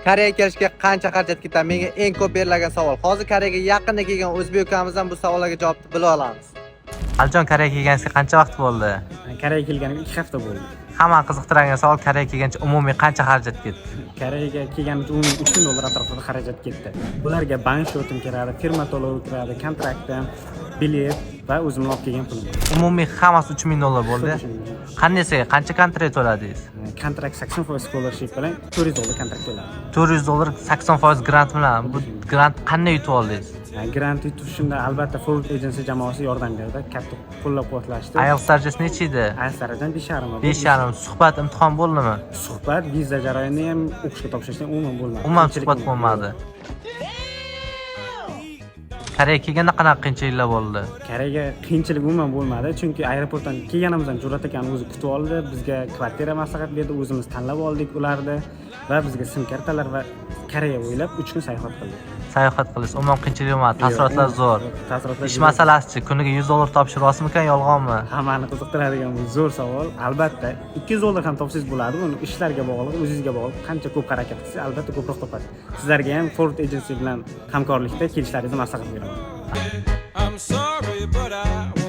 Koreyaga kelishga qancha xarajat ketadi? Menga eng ko'p berilgan savol. Hozir Koreyaga yaqinda kelgan o'zbek ukamizdan bu savollarga javobni bila olamiz. Aljon, Koreyaga kelganingizga qancha vaqt bo'ldi? Koreyaga kelganimga 2 hafta bo'ldi. Hammani qiziqtiradigan savol, Koreyaga kelgancha umumiy qancha xarajat ketdi? Koreyaga kelganimcha umumiy $3000 atrofida xarajat ketdi. Bularga bank shotim kiradi, firma to'lovi kiradi, kontraktim, bilet va o'zim olib kelgan pulim. Umumiy hammasi $3000 bo'ldi. Qanday qancha kontrakt to'ladingiz? Kontrakt 80% scholarship bilan $400 kontrakt to'ladim. $400 80% grant bilan. Bu grant qanday yutib oldingiz? Grant yutishimda albatta Forward Agency jamoasi yordam berdi, katta qo'llab-quvvatlashdi. IELTS darajasi necha edi? IELTS darajam 5,5. 5,5. Suhbat, imtihon bo'ldimi? Suhbat, viza jarayoni ham o'qishga topshirishdan umuman bo'lmadi. Umuman suhbat bo'lmadi. Koreyaga kelganda qanaqa qiyinchiliklar bo'ldi? Koreyaga qiyinchilik umuman bo'lmadi, chunki aeroportdan kelganimizdan Jur'at akani o'zi kutib oldi, bizga kvartira maslahat berdi, o'zimiz tanlab oldik ularni va bizga sim kartalar va Koreya bo'ylab 3 kun sayohat qildik. Sayohat qilish umuman qiyinchilik emas, taassurotlar zo'r. Ish masalasi-chi, kuniga $100 topish rostmikan, yolg'onmi? Hammani qiziqtiradigan bu zo'r savol. Albatta, $200 ham topsangiz bo'ladi. Uni ishlarga bog'liq, o'zingizga bog'liq. Qancha ko'p harakat qilsangiz, albatta ko'proq topasiz. Sizlarga ham Forward Agency bilan hamkorlikda kelishlaringizni maslahat beraman. I'm sorry, but I